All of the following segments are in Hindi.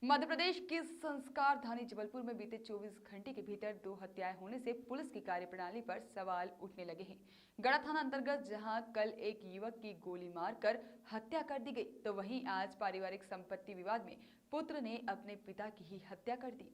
मध्य प्रदेश के संस्कार धानी जबलपुर में बीते 24 घंटे के भीतर 2 हत्याएं होने से पुलिस की कार्यप्रणाली पर सवाल उठने लगे हैं। गढ़ा थाना अंतर्गत जहां कल एक युवक की गोली मारकर हत्या कर दी गई, तो वहीं आज पारिवारिक संपत्ति विवाद में पुत्र ने अपने पिता की ही हत्या कर दी।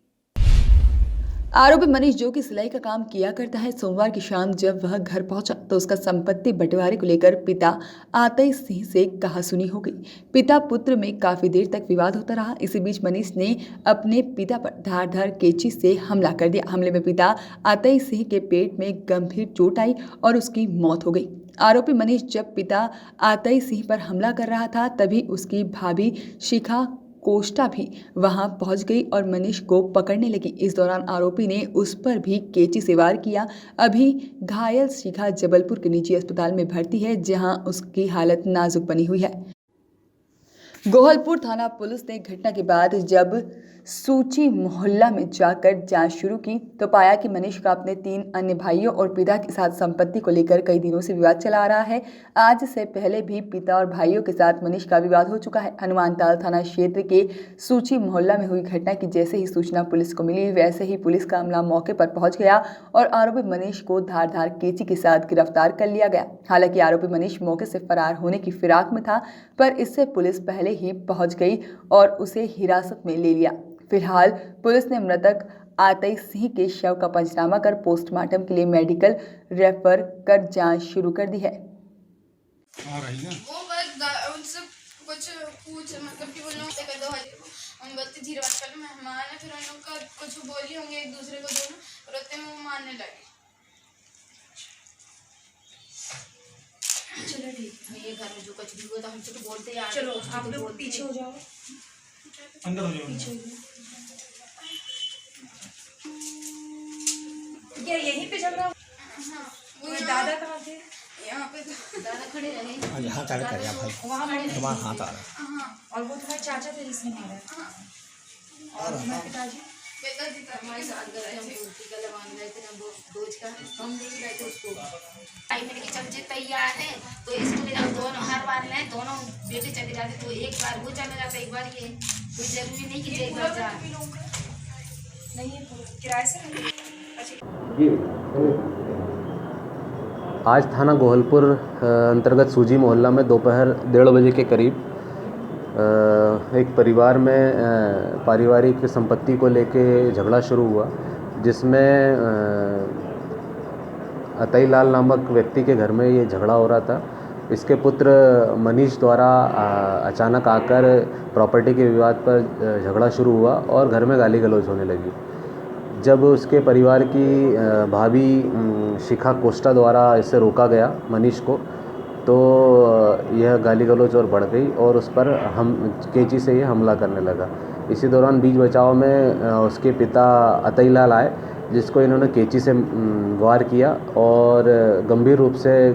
आरोपी मनीष, जो कि सिलाई का काम किया करता है, सोमवार की शाम जब वह घर पहुंचा तो उसका संपत्ति बंटवारे को लेकर पिता आतई सिंह से कहासुनी हो गई। पिता पुत्र में काफी देर तक विवाद होता रहा। इसी बीच मनीष ने अपने पिता पर धारदार कैंची से हमला कर दिया। हमले में पिता आतई सिंह के पेट में गंभीर चोट आई और उसकी मौत हो गई। आरोपी मनीष जब पिता आतई सिंह पर हमला कर रहा था, तभी उसकी भाभी शिखा कोष्टा भी वहां पहुंच गई और मनीष को पकड़ने लगी। इस दौरान आरोपी ने उस पर भी कैंची से वार किया। अभी घायल शिखा जबलपुर के निजी अस्पताल में भर्ती है, जहां उसकी हालत नाजुक बनी हुई है। गोहलपुर थाना पुलिस ने घटना के बाद जब सूची मोहल्ला में जाकर जांच शुरू की तो पाया कि मनीष का अपने 3 अन्य भाइयों और पिता के साथ संपत्ति को लेकर कई दिनों से विवाद चला आ रहा है। आज से पहले भी पिता और भाइयों के साथ मनीष का विवाद हो चुका है। हनुमानताल थाना क्षेत्र के सूची मोहल्ला में हुई घटना की जैसे ही सूचना पुलिस को मिली, वैसे ही पुलिस का अमला मौके पर पहुंच गया और आरोपी मनीष को धारदार कैंची के साथ गिरफ्तार कर लिया गया। हालांकि आरोपी मनीष मौके से फरार होने की फिराक में था, पर इससे पुलिस पहले ही पहुंच गई और उसे हिरासत में ले लिया। फिलहाल पुलिस ने मृतक आतई सिंह के शव का पंचनामा कर पोस्टमार्टम के लिए मेडिकल रेफर कर जांच शुरू कर दी है। वो बस उनसे कुछ पूछ मतलब कि वो लोग कर दो हम बोलते धीरे बात कर, मेहमान है, फिर उन लोग का कुछ बोली होंगे एक दूसरे को दोनों, और उतने में वो मारने लगे। चलो ठीक है, ये घर में जो कुछ भी हुआ था हमसे तो बोलते यार। चलो आप लोग पीछे हो जाओ, अंदर हो जाओ, पीछे हो जाओ। क्या यहीं पे झगड़ा? हाँ, वो दादा कहाँ थे? यहाँ पे दादा खड़े रहे। यहाँ खड़े कर या भाई वहाँ तुम्हारा हाथ आ रहा हाँ और वो तुम्हारे चाचा थे जिसने मारा है? और तुम्हारे पिताजी? पिताजी का हमारे साथ गए, हम टीका लगवाने गए थे ना, वो डोज का हम नहीं गए थे उसको। टाइम में कि चल तैयार है तो इसको ले जाओ, दोनों हर बार लें, दोनों बेटे चले जाते, तो एक बार वो चला जाता, एक बार ये। कोई जरूरी नहीं कि एक बार जा नहीं है, किराए से नहीं। आज थाना गोहलपुर अंतर्गत सूजी मोहल्ला में दोपहर 1:30 बजे के करीब एक परिवार में पारिवारिक संपत्ति को लेके झगड़ा शुरू हुआ, जिसमें अतई लाल नामक व्यक्ति के घर में ये झगड़ा हो रहा था। इसके पुत्र मनीष द्वारा अचानक आकर प्रॉपर्टी के विवाद पर झगड़ा शुरू हुआ और घर में गाली गलौज होने लगी। जब उसके परिवार की भाभी शिखा कोष्टा द्वारा इसे रोका गया मनीष को, तो यह गाली गलौज और बढ़ गई और उस पर कैंची से ये हमला करने लगा। इसी दौरान बीच बचाव में उसके पिता अतई लाल आए, जिसको इन्होंने कैंची से वार किया और गंभीर रूप से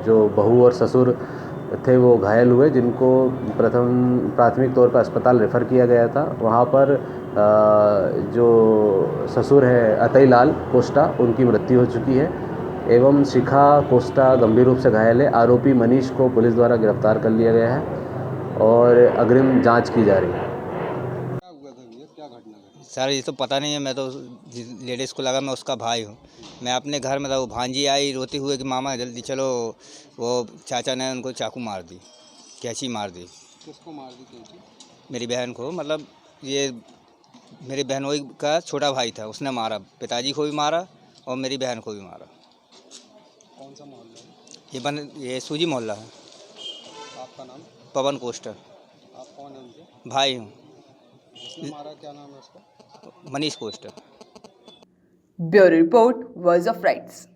जो बहू और ससुर थे वो घायल हुए, जिनको प्राथमिक तौर पर अस्पताल रेफ़र किया गया था। वहाँ पर जो ससुर है अतई लाल कोष्टा, उनकी मृत्यु हो चुकी है एवं शिखा कोष्टा गंभीर रूप से घायल है। आरोपी मनीष को पुलिस द्वारा गिरफ्तार कर लिया गया है और अग्रिम जांच की जा रही है। सर ये तो पता नहीं है, मैं तो लेडीज़ को लगा मैं उसका भाई हूँ। मैं अपने घर में था, वो भांजी आई रोते हुए कि मामा जल्दी चलो, वो चाचा ने उनको चाकू मार दी, कैंची मार दी। किसको मार दी कैंची? मेरी बहन को, मतलब ये मेरी बहनोई का छोटा भाई था, उसने मारा, पिताजी को भी मारा और मेरी बहन को भी मारा। कौन सा मोहल्ला है? ये सूजी मोहल्ला है। आपका नाम? पवन कोष्टर। आप कौन हैं उनके? भाई हूँ। उसने मारा, क्या नाम है उसका? Manish Koshtar. Bureau report, voice of rights.